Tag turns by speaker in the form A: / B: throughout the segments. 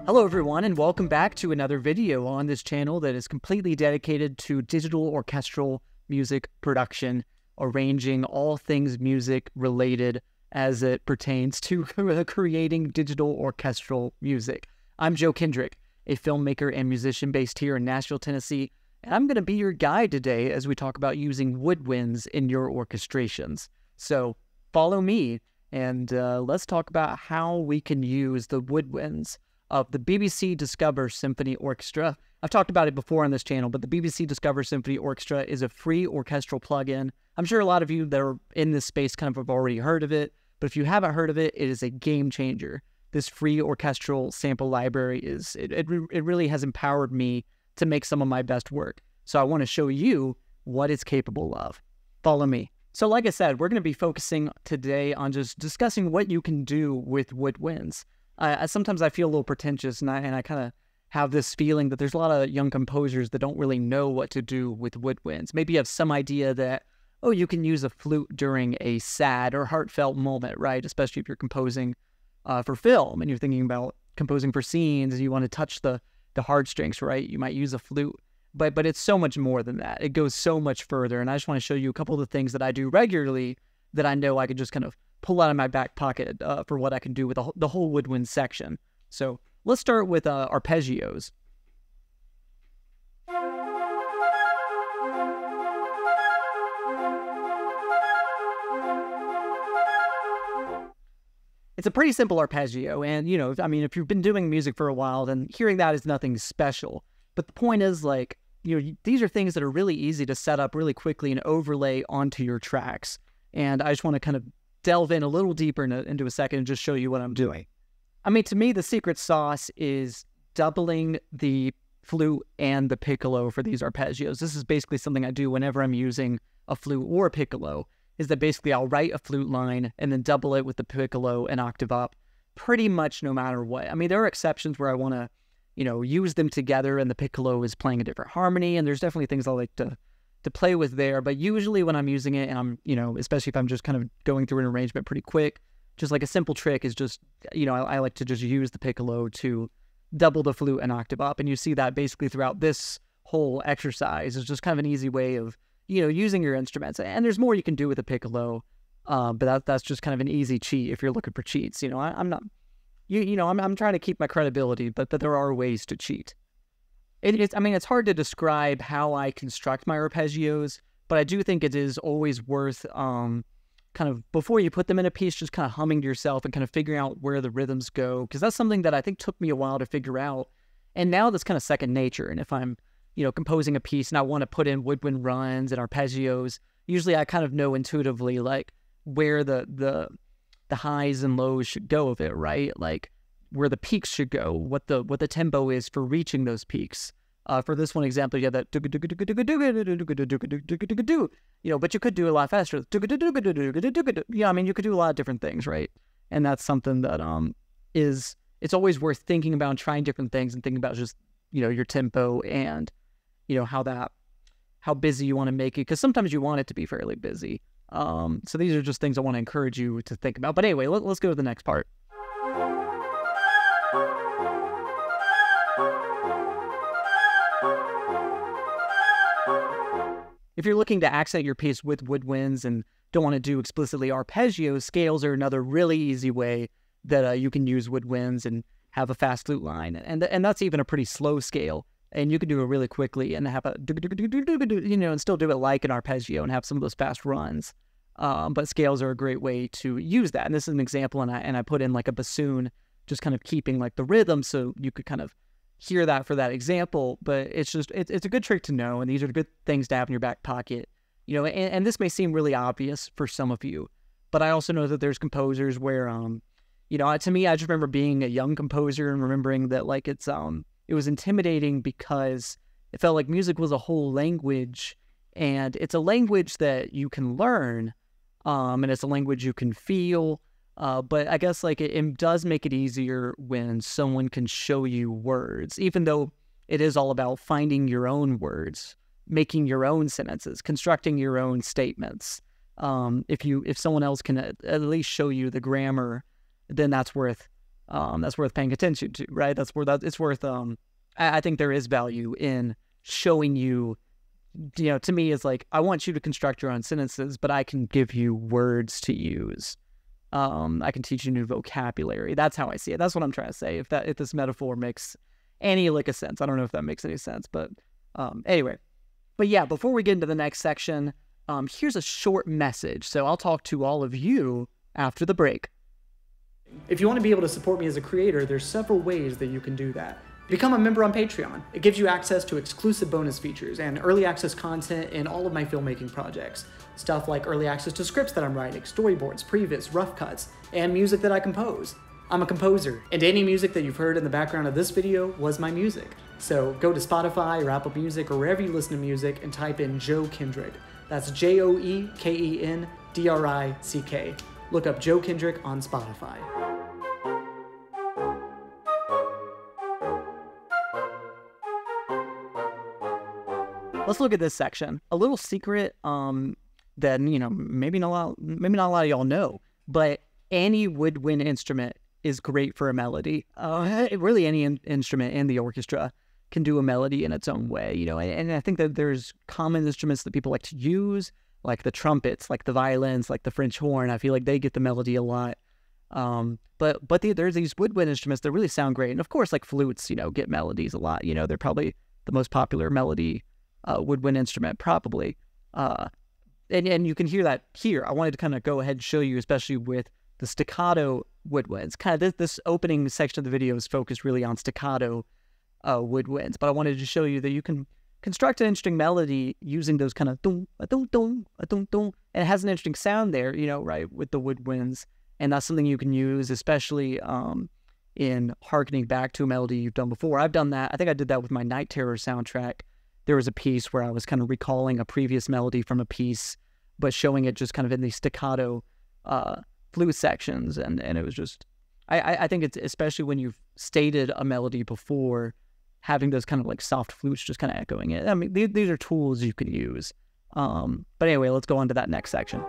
A: Hello everyone, and welcome back to another video on this channel that is completely dedicated to digital orchestral music production, arranging all things music related as it pertains to creating digital orchestral music. I'm Joe Kendrick, a filmmaker and musician based here in Nashville, Tennessee, and I'm going to be your guide today as we talk about using woodwinds in your orchestrations. So follow me and let's talk about how we can use the woodwinds of the BBC Discover Symphony Orchestra. I've talked about it before on this channel, but the BBC Discover Symphony Orchestra is a free orchestral plugin. I'm sure a lot of you that are in this space kind of have already heard of it, but if you haven't heard of it, it is a game changer. This free orchestral sample library it really has empowered me to make some of my best work. So I want to show you what it's capable of. Follow me. So like I said, we're going to be focusing today on just discussing what you can do with woodwinds. Sometimes I feel a little pretentious, and I kind of have this feeling that there's a lot of young composers that don't really know what to do with woodwinds. Maybe you have some idea that, oh, you can use a flute during a sad or heartfelt moment, right? Especially if you're composing for film and you're thinking about composing for scenes and you want to touch the heartstrings, right? You might use a flute, but it's so much more than that. It goes so much further, and I just want to show you a couple of the things that I do regularly that I know I could just kind of pull out of my back pocket for what I can do with the whole woodwind section. So let's start with arpeggios. It's a pretty simple arpeggio, and I mean, if you've been doing music for a while, then hearing that is nothing special. But the point is, like, these are things that are really easy to set up really quickly and overlay onto your tracks. And I just want to kind of delve in a little deeper into a second and just show you what I'm doing. I mean, to me, the secret sauce is doubling the flute and the piccolo for these arpeggios. This is basically something I do whenever I'm using a flute or a piccolo, is that basically I'll write a flute line and then double it with the piccolo an octave up, pretty much no matter what. I mean, there are exceptions where I want to, use them together and the piccolo is playing a different harmony, and there's definitely things I like to play with there, but usually when I'm using it and I'm, especially if I'm just kind of going through an arrangement pretty quick, just like a simple trick is just, I like to just use the piccolo to double the flute an octave up, and you see that basically throughout this whole exercise is just kind of an easy way of, using your instruments. And there's more you can do with a piccolo, but that's just kind of an easy cheat if you're looking for cheats. I'm not, I'm trying to keep my credibility, but there are ways to cheat. It's hard to describe how I construct my arpeggios, but I do think it is always worth kind of, before you put them in a piece, just kind of humming to yourself and kind of figuring out where the rhythms go, because that's something that I think took me a while to figure out, and now that's kind of second nature. And if I'm, composing a piece and I want to put in woodwind runs and arpeggios, usually I kind of know intuitively, like, where the highs and lows should go of it, right? Like, where the peaks should go, what the tempo is for reaching those peaks. For this one example, you have that, but you could do a lot faster. Yeah, I mean, you could do a lot of different things, right? And that's something that it's always worth thinking about and trying different things and thinking about just, your tempo and, how busy you want to make it, because sometimes you want it to be fairly busy. So these are just things I want to encourage you to think about. But anyway, let's go to the next part. If you're looking to accent your piece with woodwinds and don't want to do explicitly arpeggios, scales are another really easy way that you can use woodwinds and have a fast flute line. And that's even a pretty slow scale. And you can do it really quickly and have a, and still do it like an arpeggio and have some of those fast runs. But scales are a great way to use that. And this is an example, and I put in like a bassoon, just kind of keeping like the rhythm so you could kind of hear that for that example. But it's a good trick to know, and these are good things to have in your back pocket. And this may seem really obvious for some of you, but I also know that there's composers where, to me, I just remember being a young composer and remembering that, like, it was intimidating because it felt like music was a whole language, and it's a language that you can learn, and it's a language you can feel, but I guess, like, it does make it easier when someone can show you words, even though it is all about finding your own words, making your own sentences, constructing your own statements. If someone else can at least show you the grammar, then that's worth that's worth paying attention to, right? It's worth, I think there is value in showing you, to me, it's like, I want you to construct your own sentences, but I can give you words to use. I can teach you new vocabulary. That's how I see it. That's what I'm trying to say. If this metaphor makes any lick of sense. I don't know if that makes any sense, but anyway. But yeah, before we get into the next section, here's a short message. So I'll talk to all of you after the break. If you want to be able to support me as a creator, there's several ways that you can do that. Become a member on Patreon. It gives you access to exclusive bonus features and early access content in all of my filmmaking projects. Stuff like early access to scripts that I'm writing, storyboards, previs, rough cuts, and music that I compose. I'm a composer, and any music that you've heard in the background of this video was my music. So go to Spotify or Apple Music or wherever you listen to music and type in Joe Kendrick. That's JoeKendrick. Look up Joe Kendrick on Spotify. Let's look at this section. A little secret that, maybe not a lot of y'all know, but any woodwind instrument is great for a melody. Really any instrument in the orchestra can do a melody in its own way, and I think that there's common instruments that people like to use, like the trumpets, like the violins, like the French horn. I feel like they get the melody a lot. But there's these woodwind instruments that really sound great. And of course, like flutes, get melodies a lot. They're probably the most popular melody woodwind instrument, probably. And you can hear that here. I wanted to kind of go ahead and show you, especially with the staccato woodwinds. Kind of this opening section of the video is focused really on staccato woodwinds, but I wanted to show you that you can construct an interesting melody using those kind of dum, a dum, dum, a dum, dum. And it has an interesting sound there, right, with the woodwinds. And that's something you can use, especially in harkening back to a melody you've done before. I've done that. I think I did that with my Night Terror soundtrack. There was a piece where I was kind of recalling a previous melody from a piece, but showing it just kind of in these staccato flute sections. And it was just, I think it's, especially when you've stated a melody before, having those kind of like soft flutes just kind of echoing it. I mean, these are tools you can use. But anyway, let's go on to that next section.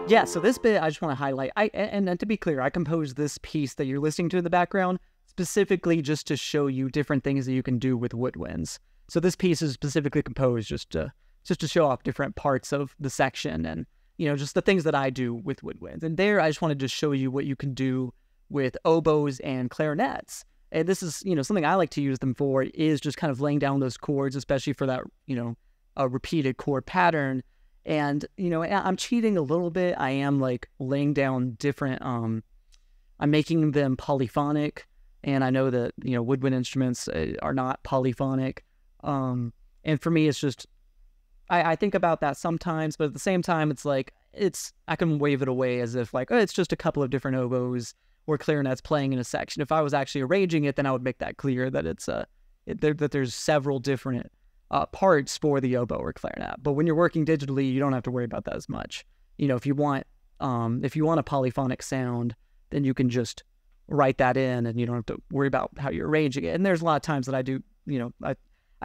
A: Yeah, so this bit I just want to highlight. And to be clear, I composed this piece that you're listening to in the background specifically just to show you different things that you can do with woodwinds. So this piece is specifically composed just to show off different parts of the section and, just the things that I do with woodwinds. And there, I just wanted to show you what you can do with oboes and clarinets. And this is, something I like to use them for is just kind of laying down those chords, especially for that, a repeated chord pattern. And, I'm cheating a little bit. I am like laying down different, I'm making them polyphonic. And I know that, woodwind instruments are not polyphonic. And for me, it's just, I think about that sometimes, but at the same time, it's like, I can wave it away as if like, oh, it's just a couple of different oboes or clarinets playing in a section. If I was actually arranging it, then I would make that clear that that there's several different parts for the oboe or clarinet. But when you're working digitally, you don't have to worry about that as much. If you want a polyphonic sound, then you can just write that in and you don't have to worry about how you're arranging it. And there's a lot of times that I do,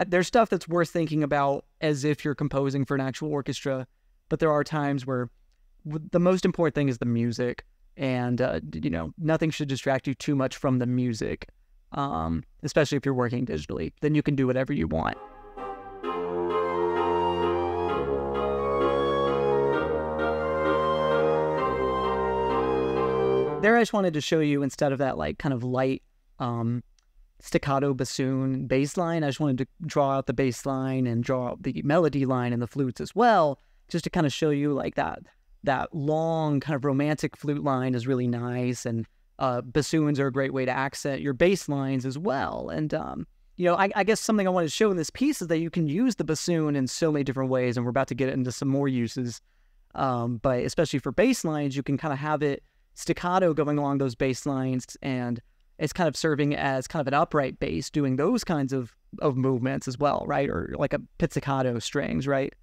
A: there's stuff that's worth thinking about as if you're composing for an actual orchestra, but there are times where the most important thing is the music, and nothing should distract you too much from the music, especially if you're working digitally. Then you can do whatever you want. There, I just wanted to show you, instead of that like kind of light staccato bassoon bass line, I just wanted to draw out the bass line and draw out the melody line and the flutes as well, just to kind of show you like that long kind of romantic flute line is really nice, and bassoons are a great way to accent your bass lines as well. And I guess something I wanted to show in this piece is that you can use the bassoon in so many different ways, and we're about to get into some more uses. But especially for bass lines, you can kind of have it staccato going along those bass lines, and it's kind of serving as kind of an upright bass doing those kinds of movements as well, right? Or like a pizzicato strings, right?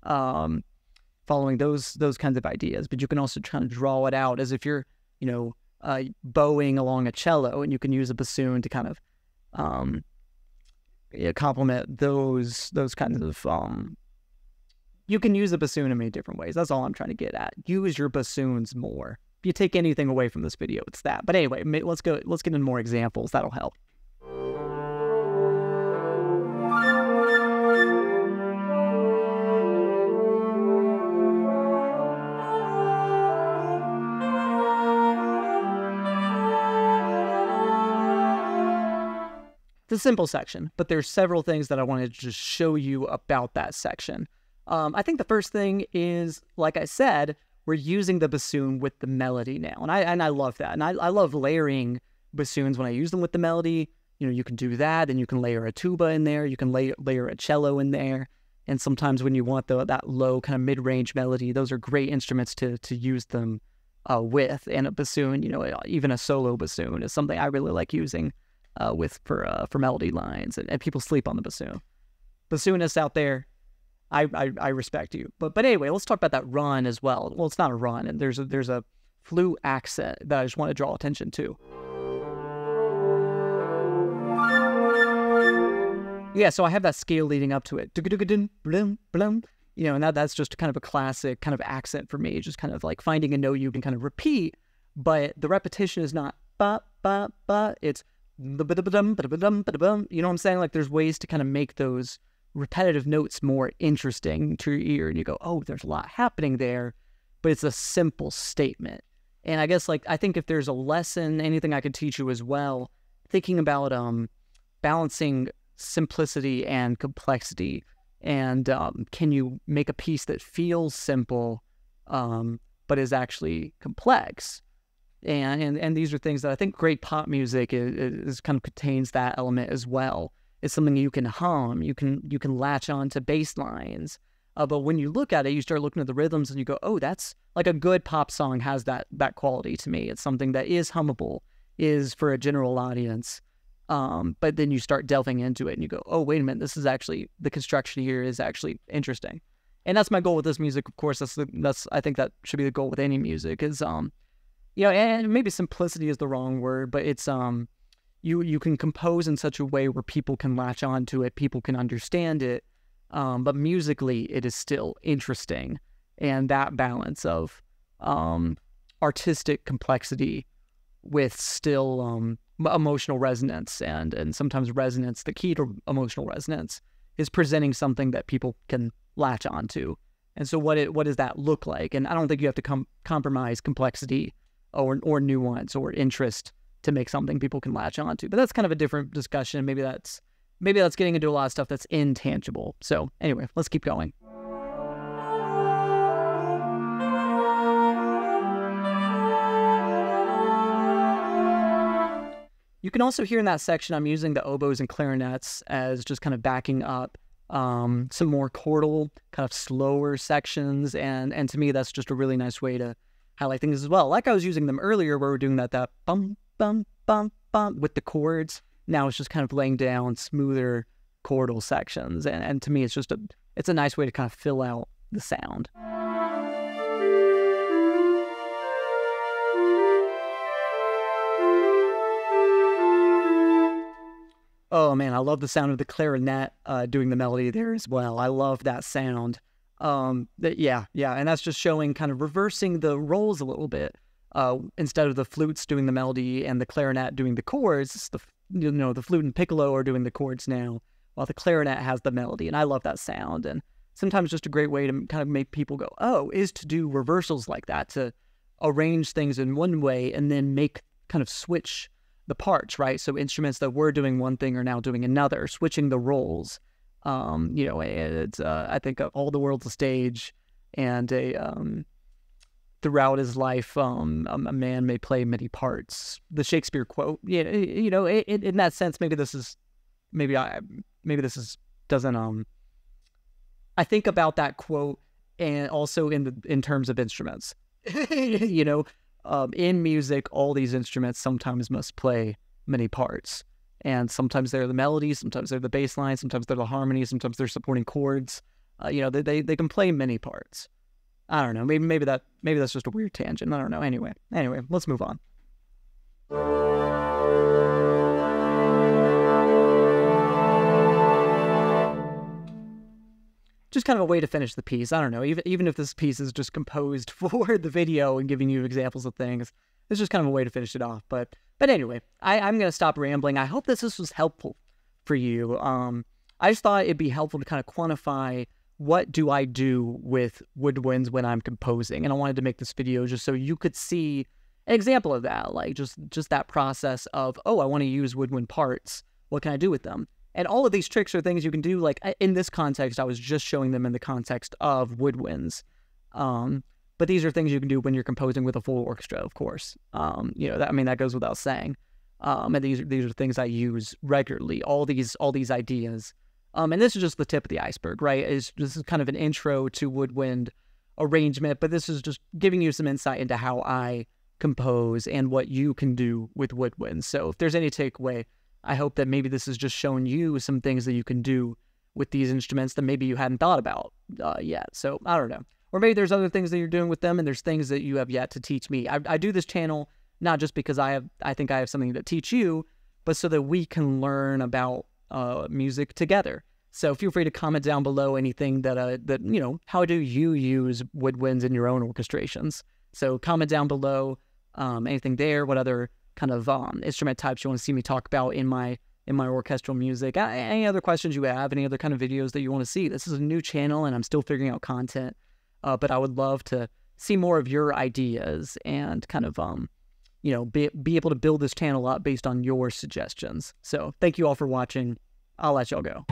A: Following those kinds of ideas. But you can also try to draw it out as if you're, bowing along a cello, and you can use a bassoon to kind of complement those kinds of You can use the bassoon in many different ways. That's all I'm trying to get at. Use your bassoons more. If you take anything away from this video, it's that. But anyway, let's get into more examples. That'll help. It's a simple section, but there's several things that I wanted to just show you about that section. I think the first thing is, like I said, we're using the bassoon with the melody now, and I love that, and I love layering bassoons when I use them with the melody. You know, you can do that, and you can layer a tuba in there, you can layer a cello in there, and sometimes when you want that low kind of mid-range melody, those are great instruments to use them with. And a bassoon, you know, even a solo bassoon is something I really like using for melody lines, and people sleep on the bassoon. Bassoonists out there, I respect you. But anyway, let's talk about that run as well. Well, it's not a run, and there's a flute accent that I just want to draw attention to. Yeah, so I have that scale leading up to it. You know, and that's just kind of a classic kind of accent for me, just kind of like finding a note you can kind of repeat, but the repetition is not ba ba ba. It's you know what I'm saying? Like, there's ways to kind of make those repetitive notes more interesting to your ear, and you go, oh, there's a lot happening there, but it's a simple statement. And I guess, like, I think if there's a lesson, anything I could teach you as well, thinking about balancing simplicity and complexity, and can you make a piece that feels simple but is actually complex? And these are things that I think great pop music is kind of contains that element as well. It's something you can hum, you can latch on to bass lines. But when you look at it, you start looking at the rhythms and you go, oh, that's like a good pop song has that quality to me. It's something that is hummable, is for a general audience. But then you start delving into it and you go, oh, wait a minute, this is actually, the construction here is actually interesting. And that's my goal with this music, of course. I think that should be the goal with any music is, you know, and maybe simplicity is the wrong word, but it's, you can compose in such a way where people can latch onto it, people can understand it, but musically it is still interesting. And that balance of artistic complexity with still emotional resonance, and sometimes resonance, the key to emotional resonance is presenting something that people can latch onto. And so what does that look like? And I don't think you have to compromise complexity or nuance or interest to make something people can latch onto. But that's kind of a different discussion. Maybe that's getting into a lot of stuff that's intangible. So anyway, let's keep going. You can also hear in that section I'm using the oboes and clarinets as just kind of backing up some more chordal, kind of slower sections, and to me that's just a really nice way to highlight things as well. Like I was using them earlier where we're doing that bum, bum, bum, bum with the chords. Now it's just kind of laying down smoother chordal sections, and to me it's just a nice way to kind of fill out the sound. Oh man, I love the sound of the clarinet doing the melody there as well. I love that sound. Yeah, and that's just showing kind of reversing the roles a little bit. Instead of the flutes doing the melody and the clarinet doing the chords, the flute and piccolo are doing the chords now, while the clarinet has the melody, and I love that sound. And sometimes just a great way to kind of make people go, oh, is to do reversals like that, to arrange things in one way and then make kind of switch the parts, right? So instruments that were doing one thing are now doing another, switching the roles. It's I think All the World's a Stage, and throughout his life, a man may play many parts. The Shakespeare quote, in that sense, maybe this doesn't. I think about that quote, and also in terms of instruments, in music, all these instruments sometimes must play many parts. And sometimes they're the melodies, sometimes they're the bass lines, sometimes they're the harmonies, sometimes they're supporting chords. They can play many parts. I don't know. Maybe that's just a weird tangent. I don't know. Anyway, let's move on. just kind of a way to finish the piece. I don't know, even if this piece is just composed for the video and giving you examples of things, it's just kind of a way to finish it off. But anyway, I'm going to stop rambling. I hope this was helpful for you. I just thought it'd be helpful to kind of quantify what do I do with woodwinds when I'm composing. And I wanted to make this video just so you could see an example of that, like just that process of, oh, I want to use woodwind parts. What can I do with them? And all of these tricks are things you can do. Like in this context, I was just showing them in the context of woodwinds. But these are things you can do when you're composing with a full orchestra, of course. That goes without saying. And these are things I use regularly. All these ideas. And this is just the tip of the iceberg, right? This is kind of an intro to woodwind arrangement, but this is just giving you some insight into how I compose and what you can do with woodwinds. So if there's any takeaway, I hope that maybe this is just showing you some things that you can do with these instruments that maybe you hadn't thought about yet. So I don't know. Or maybe there's other things that you're doing with them and there's things that you have yet to teach me. I do this channel not just because I think I have something to teach you, but so that we can learn about music together. So feel free to comment down below anything that how do you use woodwinds in your own orchestrations? So comment down below anything there, what other kind of instrument types you want to see me talk about in my orchestral music. Any other questions you have, any other kind of videos that you want to see. This is a new channel and I'm still figuring out content, but I would love to see more of your ideas and kind of be able to build this channel up based on your suggestions. So thank you all for watching. I'll let y'all go.